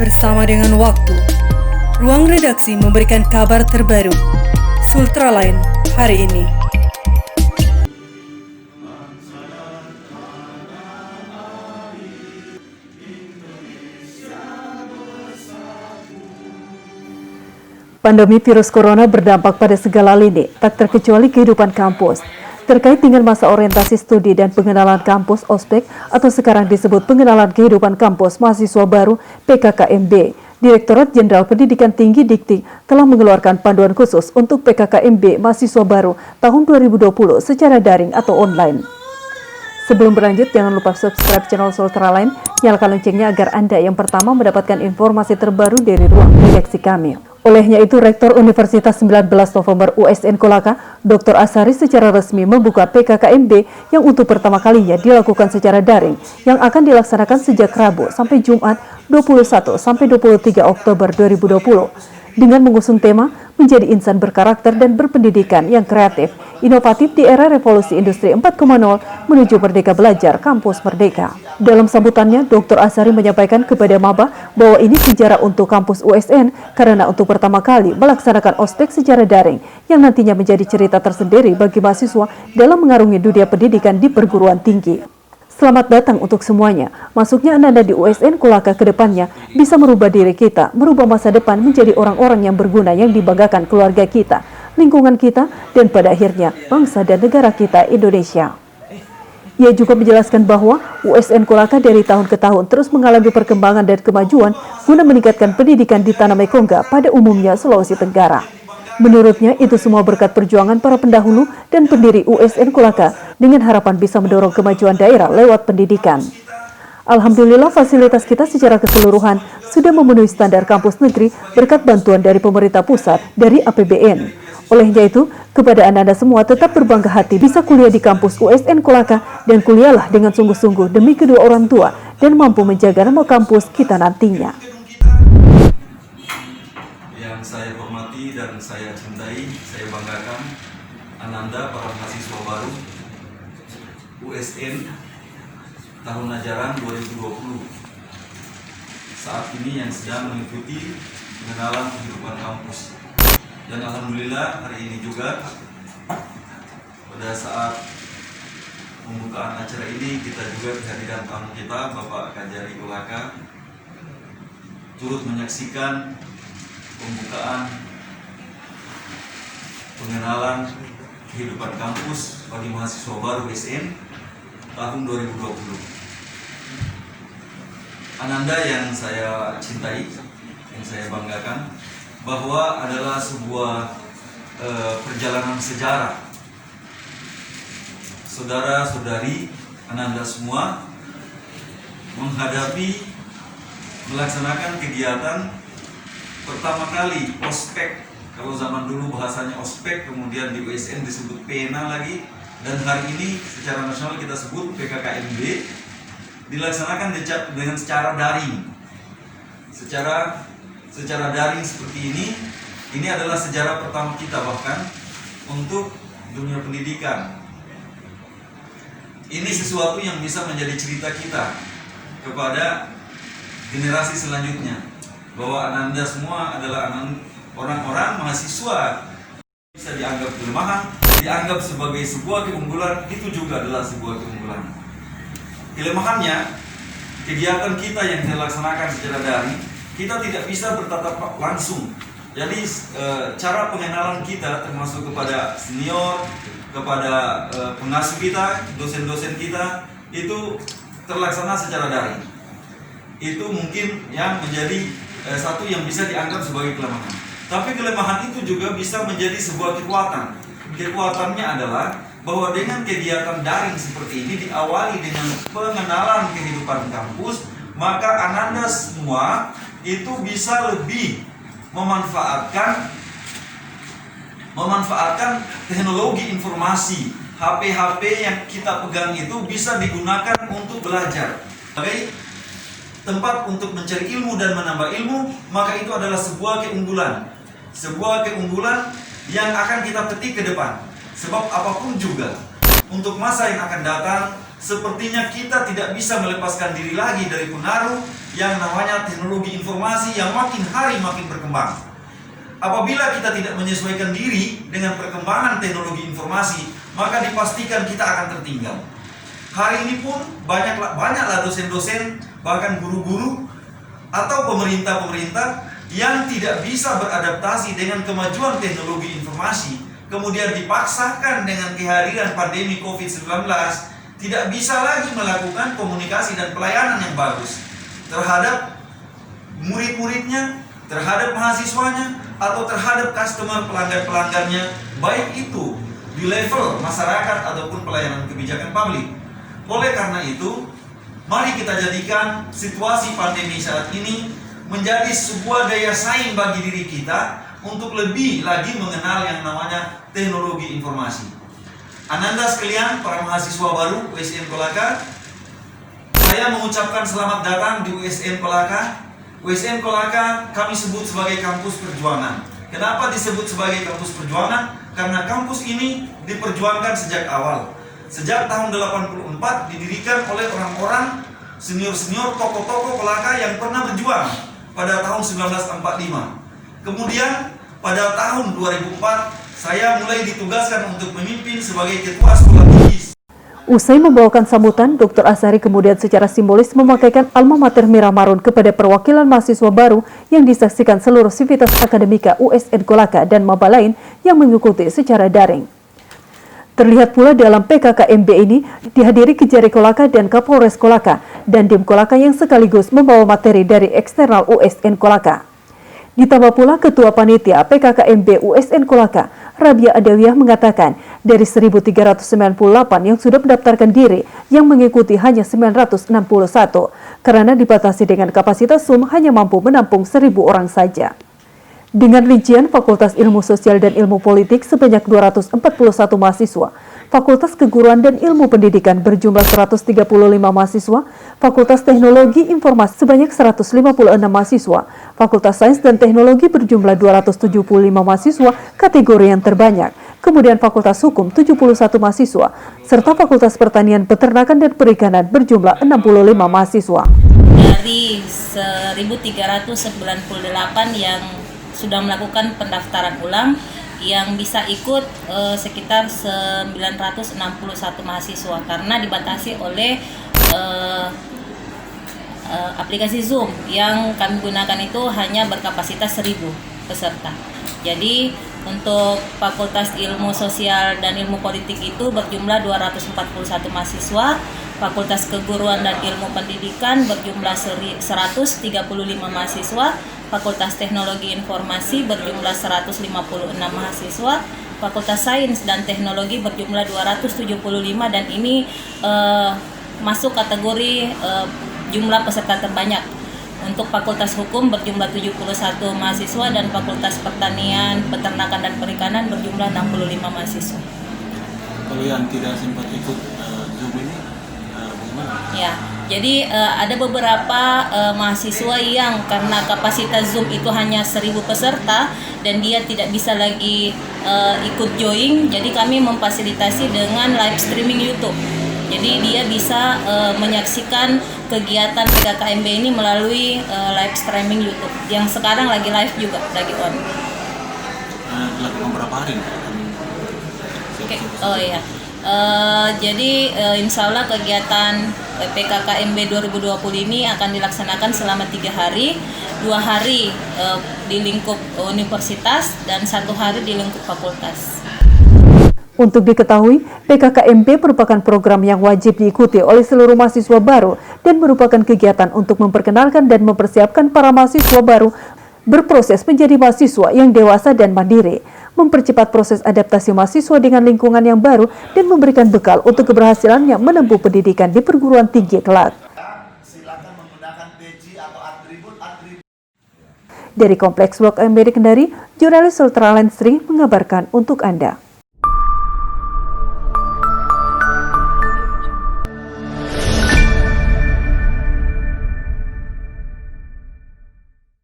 bersama dengan waktu. Ruang redaksi memberikan kabar terbaru. Sultraline hari ini. Pandemi virus corona berdampak pada segala lini, tak terkecuali kehidupan kampus. Terkait dengan masa orientasi studi dan pengenalan kampus ospek atau sekarang disebut pengenalan kehidupan kampus mahasiswa baru PKKMB, Direktorat Jenderal Pendidikan Tinggi Dikti telah mengeluarkan panduan khusus untuk PKKMB mahasiswa baru tahun 2020 secara daring atau online. Sebelum berlanjut, jangan lupa subscribe channel Sultraline, nyalakan loncengnya agar Anda yang pertama mendapatkan informasi terbaru dari ruang redaksi kami. Olehnya itu, Rektor Universitas 19 November USN Kolaka, Dr. Asari secara resmi membuka PKKMB yang untuk pertama kalinya dilakukan secara daring yang akan dilaksanakan sejak Rabu sampai Jumat 21 sampai 23 Oktober 2020 dengan mengusung tema menjadi insan berkarakter dan berpendidikan yang kreatif, inovatif di era revolusi industri 4.0 menuju Merdeka Belajar Kampus Merdeka. Dalam sambutannya, Dr. Asari menyampaikan kepada maba bahwa ini sejarah untuk kampus USN karena untuk pertama kali melaksanakan ospek secara daring yang nantinya menjadi cerita tersendiri bagi mahasiswa dalam mengarungi dunia pendidikan di perguruan tinggi. Selamat datang untuk semuanya. Masuknya Anda di USN Kolaka ke depannya bisa merubah diri kita, merubah masa depan menjadi orang-orang yang berguna yang dibanggakan keluarga kita, lingkungan kita, dan pada akhirnya bangsa dan negara kita Indonesia. Ia juga menjelaskan bahwa USN Kolaka dari tahun ke tahun terus mengalami perkembangan dan kemajuan guna meningkatkan pendidikan di Tanah Mekongga pada umumnya Sulawesi Tenggara. Menurutnya, itu semua berkat perjuangan para pendahulu dan pendiri USN Kolaka dengan harapan bisa mendorong kemajuan daerah lewat pendidikan. Alhamdulillah, fasilitas kita secara keseluruhan sudah memenuhi standar kampus negeri berkat bantuan dari pemerintah pusat dari APBN. Olehnya itu, kepada Anda semua tetap berbangga hati bisa kuliah di kampus USN Kolaka dan kuliahlah dengan sungguh-sungguh demi kedua orang tua dan mampu menjaga nama kampus kita nantinya. Yang saya hormati dan saya cintai, saya banggakan Ananda para mahasiswa baru USN tahun ajaran 2020 saat ini yang sedang mengikuti pengenalan kehidupan kampus. Dan alhamdulillah hari ini juga pada saat pembukaan acara ini kita juga kehadiran tamu kita Bapak Kajari Kolaka turut menyaksikan pembukaan pengenalan kehidupan kampus bagi mahasiswa baru USN tahun 2020. Ananda yang saya cintai, yang saya banggakan, bahwa adalah sebuah perjalanan sejarah. Saudara-saudari Ananda semua menghadapi melaksanakan kegiatan pertama kali ospek. Kalau zaman dulu bahasanya ospek, kemudian di USN disebut pena lagi, dan hari ini secara nasional kita sebut PKKMB, dilaksanakan dengan secara daring. Secara daring seperti ini adalah sejarah pertama kita bahkan untuk dunia pendidikan. Ini sesuatu yang bisa menjadi cerita kita kepada generasi selanjutnya, bahwa Ananda semua adalah orang-orang mahasiswa bisa dianggap kelemahan, dianggap sebagai sebuah keunggulan, itu juga adalah sebuah keunggulan. Kelemahannya, kegiatan kita yang dilaksanakan secara daring, kita tidak bisa bertatap langsung. Jadi cara pengenalan kita termasuk kepada senior, kepada pengasuh kita, dosen-dosen kita, itu terlaksana secara daring. Itu mungkin yang menjadi satu yang bisa dianggap sebagai kelemahan. Tapi kelemahan itu juga bisa menjadi sebuah kekuatan. Kekuatannya adalah bahwa dengan kegiatan daring seperti ini diawali dengan pengenalan kehidupan kampus, maka Ananda semua itu bisa lebih memanfaatkan teknologi informasi. HP-HP yang kita pegang itu bisa digunakan untuk belajar. Sebagai tempat untuk mencari ilmu dan menambah ilmu, maka itu adalah sebuah keunggulan. Sebuah keunggulan yang akan kita petik ke depan. Sebab apapun juga, untuk masa yang akan datang, sepertinya kita tidak bisa melepaskan diri lagi dari pengaruh yang namanya teknologi informasi yang makin hari makin berkembang. Apabila kita tidak menyesuaikan diri dengan perkembangan teknologi informasi, maka dipastikan kita akan tertinggal. Hari ini pun banyaklah dosen-dosen, bahkan guru-guru atau pemerintah-pemerintah yang tidak bisa beradaptasi dengan kemajuan teknologi informasi, kemudian dipaksakan dengan kehadiran pandemi COVID-19, tidak bisa lagi melakukan komunikasi dan pelayanan yang bagus terhadap murid-muridnya, terhadap mahasiswanya, atau terhadap customer pelanggan-pelanggannya, baik itu di level masyarakat ataupun pelayanan kebijakan publik. Oleh karena itu, mari kita jadikan situasi pandemi saat ini menjadi sebuah daya saing bagi diri kita untuk lebih lagi mengenal yang namanya teknologi informasi. Ananda sekalian, para mahasiswa baru USN Kolaka, saya mengucapkan selamat datang di USN Kolaka. USN Kolaka kami sebut sebagai kampus perjuangan. Kenapa disebut sebagai kampus perjuangan? Karena kampus ini diperjuangkan sejak awal. Sejak tahun 84 didirikan oleh orang-orang senior-senior tokoh-tokoh Kolaka yang pernah berjuang pada tahun 1945. Kemudian pada tahun 2004 saya mulai ditugaskan untuk memimpin sebagai ketua sekolah tinggi. Usai membawakan sambutan, Dr. Azhari kemudian secara simbolis memakaikan alma mater merah marun kepada perwakilan mahasiswa baru yang disaksikan seluruh sivitas akademika USN Kolaka dan maba lain yang mengikuti secara daring. Terlihat pula dalam PKKMB ini dihadiri Kejari Kolaka dan Kapolres Kolaka dan Dim Kolaka yang sekaligus membawa materi dari eksternal USN Kolaka. Ditambah pula Ketua Panitia PKKMB USN Kolaka, Rabia Adawiyah mengatakan dari 1.398 yang sudah mendaftarkan diri yang mengikuti hanya 961 karena dibatasi dengan kapasitas Zoom hanya mampu menampung 1.000 orang saja. Dengan rincian Fakultas Ilmu Sosial dan Ilmu Politik sebanyak 241 mahasiswa, Fakultas Keguruan dan Ilmu Pendidikan berjumlah 135 mahasiswa, Fakultas Teknologi Informasi sebanyak 156 mahasiswa, Fakultas Sains dan Teknologi berjumlah 275 mahasiswa kategori yang terbanyak, kemudian Fakultas Hukum 71 mahasiswa, serta Fakultas Pertanian, Peternakan dan Perikanan berjumlah 65 mahasiswa. Dari 1.398 yang sudah melakukan pendaftaran ulang, yang bisa ikut sekitar 961 mahasiswa karena dibatasi oleh aplikasi Zoom yang kami gunakan itu hanya berkapasitas 1.000 peserta. Jadi untuk Fakultas Ilmu Sosial dan Ilmu Politik itu berjumlah 241 mahasiswa, Fakultas Keguruan dan Ilmu Pendidikan berjumlah 135 mahasiswa, Fakultas Teknologi Informasi berjumlah 156 mahasiswa, Fakultas Sains dan Teknologi berjumlah 275 dan ini masuk kategori jumlah peserta terbanyak. Untuk Fakultas Hukum berjumlah 71 mahasiswa dan Fakultas Pertanian, Peternakan dan Perikanan berjumlah 65 mahasiswa. Kalau yang tidak sempat ikut Zoom ini bagaimana? Ya, jadi ada beberapa mahasiswa yang karena kapasitas Zoom itu hanya 1.000 peserta dan dia tidak bisa lagi ikut join, jadi kami memfasilitasi dengan live streaming YouTube. Jadi dia bisa menyaksikan kegiatan PKKMB ini melalui live streaming YouTube yang sekarang lagi live juga, lagi on. Dilakukan berapa hari? Oke. Oh iya. Jadi insya Allah kegiatan PKKMB 2020 ini akan dilaksanakan selama 3 hari, 2 hari di lingkup universitas dan 1 hari di lingkup fakultas. Untuk diketahui, PKKMB merupakan program yang wajib diikuti oleh seluruh mahasiswa baru dan merupakan kegiatan untuk memperkenalkan dan mempersiapkan para mahasiswa baru berproses menjadi mahasiswa yang dewasa dan mandiri, mempercepat proses adaptasi mahasiswa dengan lingkungan yang baru, dan memberikan bekal untuk keberhasilannya menempuh pendidikan di perguruan tinggi kelak. Silakan menggunakan peci atau atribut. Dari Kompleks Blok M Kendari, jurnalis Ultraland Sri mengabarkan untuk Anda.